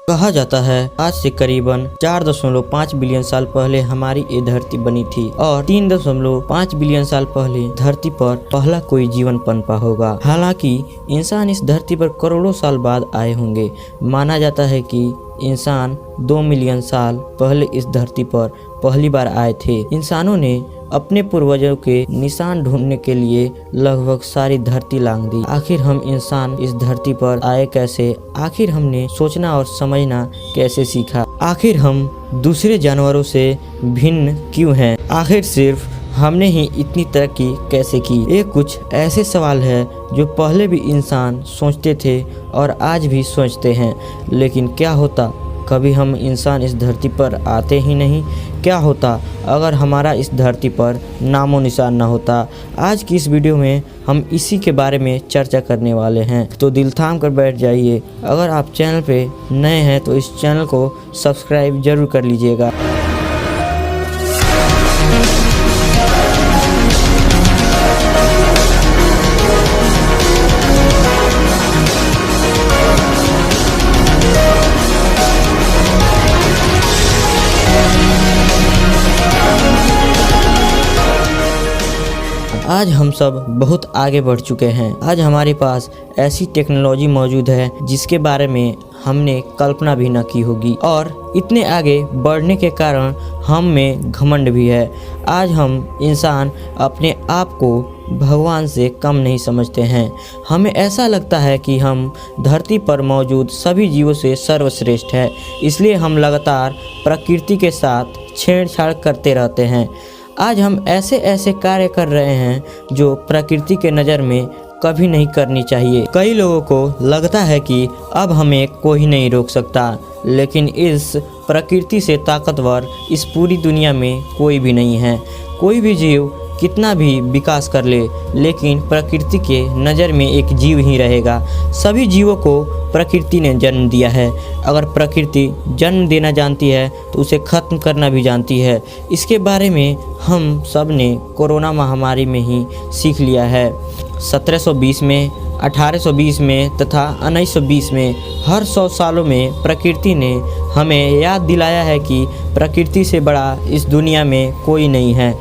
कहा जाता है आज से करीबन 4.5 बिलियन साल पहले हमारी ये धरती बनी थी और 3.5 बिलियन साल पहले धरती पर पहला कोई जीवन पनपा होगा। हालांकि इंसान इस धरती पर करोड़ों साल बाद आए होंगे। माना जाता है कि इंसान 2 मिलियन साल पहले इस धरती पर पहली बार आए थे। इंसानों ने अपने पूर्वजों के निशान ढूंढने के लिए लगभग सारी धरती लांग दी। आखिर हम इंसान इस धरती पर आए कैसे? आखिर हमने सोचना और समझना कैसे सीखा? आखिर हम दूसरे जानवरों से भिन्न क्यों हैं? आखिर सिर्फ हमने ही इतनी तरक्की कैसे की? ये कुछ ऐसे सवाल है जो पहले भी इंसान सोचते थे और आज भी सोचते हैं। लेकिन क्या होता कभी हम इंसान इस धरती पर आते ही नहीं? क्या होता अगर हमारा इस धरती पर नामो निशान ना होता? आज की इस वीडियो में हम इसी के बारे में चर्चा करने वाले हैं, तो दिल थाम कर बैठ जाइए। अगर आप चैनल पे नए हैं तो इस चैनल को सब्सक्राइब जरूर कर लीजिएगा। आज हम सब बहुत आगे बढ़ चुके हैं। आज हमारे पास ऐसी टेक्नोलॉजी मौजूद है जिसके बारे में हमने कल्पना भी न की होगी, और इतने आगे बढ़ने के कारण हम में घमंड भी है। आज हम इंसान अपने आप को भगवान से कम नहीं समझते हैं। हमें ऐसा लगता है कि हम धरती पर मौजूद सभी जीवों से सर्वश्रेष्ठ है, इसलिए हम लगातार प्रकृति के साथ छेड़छाड़ करते रहते हैं। आज हम ऐसे ऐसे कार्य कर रहे हैं जो प्रकृति के नज़र में कभी नहीं करनी चाहिए। कई लोगों को लगता है कि अब हमें कोई नहीं रोक सकता, लेकिन इस प्रकृति से ताकतवर इस पूरी दुनिया में कोई भी नहीं है। कोई भी जीव कितना भी विकास कर ले, लेकिन प्रकृति के नज़र में एक जीव ही रहेगा। सभी जीवों को प्रकृति ने जन्म दिया है। अगर प्रकृति जन्म देना जानती है तो उसे ख़त्म करना भी जानती है। इसके बारे में हम सब ने कोरोना महामारी में ही सीख लिया है। 1720 में, 1820 में तथा 1920 में हर 100 सालों में प्रकृति ने हमें याद दिलाया है कि प्रकृति से बड़ा इस दुनिया में कोई नहीं है।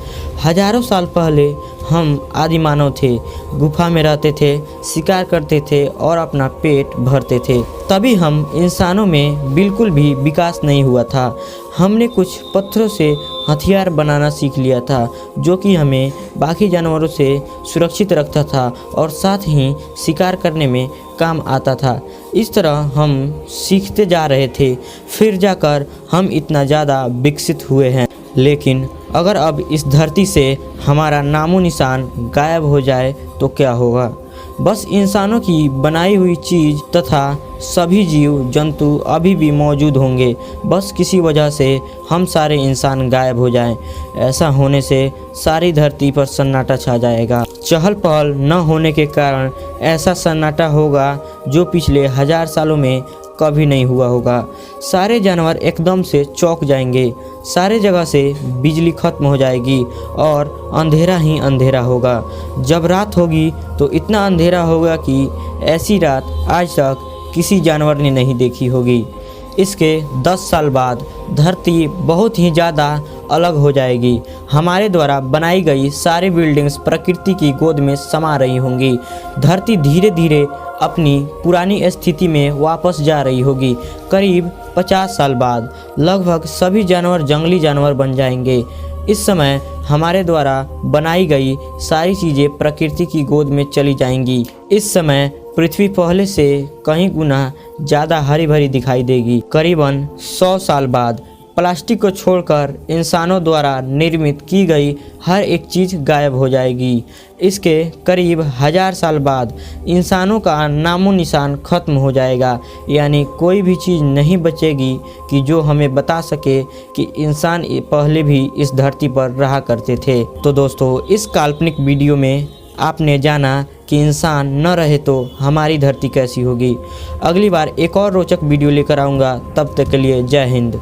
हजारों साल पहले हम आदि मानव थे, गुफा में रहते थे, शिकार करते थे और अपना पेट भरते थे। तभी हम इंसानों में बिल्कुल भी विकास नहीं हुआ था। हमने कुछ पत्थरों से हथियार बनाना सीख लिया था, जो कि हमें बाकी जानवरों से सुरक्षित रखता था और साथ ही शिकार करने में काम आता था। इस तरह हम सीखते जा रहे थे, फिर जाकर हम इतना ज़्यादा विकसित हुए हैं। लेकिन अगर अब इस धरती से हमारा नामो निशान गायब हो जाए तो क्या होगा? बस इंसानों की बनाई हुई चीज़ तथा सभी जीव जंतु अभी भी मौजूद होंगे। बस किसी वजह से हम सारे इंसान गायब हो जाएं। ऐसा होने से सारी धरती पर सन्नाटा छा जाएगा। चहल पहल न होने के कारण ऐसा सन्नाटा होगा जो पिछले 1000 सालों में कभी नहीं हुआ होगा। सारे जानवर एकदम से चौंक जाएंगे। सारे जगह से बिजली खत्म हो जाएगी और अंधेरा ही अंधेरा होगा। जब रात होगी तो इतना अंधेरा होगा कि ऐसी रात आज तक किसी जानवर ने नहीं देखी होगी। इसके 10 साल बाद धरती बहुत ही ज़्यादा अलग हो जाएगी। हमारे द्वारा बनाई गई सारी बिल्डिंग्स प्रकृति की गोद में समा रही होंगी। धरती धीरे धीरे अपनी पुरानी स्थिति में वापस जा रही होगी। करीब 50 साल बाद लगभग सभी जानवर जंगली जानवर बन जाएंगे। इस समय हमारे द्वारा बनाई गई सारी चीज़ें प्रकृति की गोद में चली जाएंगी। इस समय पृथ्वी पहले से कहीं गुना ज़्यादा हरी भरी दिखाई देगी। करीबन 100 साल बाद प्लास्टिक को छोड़कर इंसानों द्वारा निर्मित की गई हर एक चीज़ गायब हो जाएगी। इसके करीब 1000 साल बाद इंसानों का नामो निशान खत्म हो जाएगा, यानी कोई भी चीज़ नहीं बचेगी कि जो हमें बता सके कि इंसान पहले भी इस धरती पर रहा करते थे। तो दोस्तों, इस काल्पनिक वीडियो में आपने जाना कि इंसान न रहे तो हमारी धरती कैसी होगी। अगली बार एक और रोचक वीडियो लेकर आऊँगा। तब तक के लिए जय हिंद।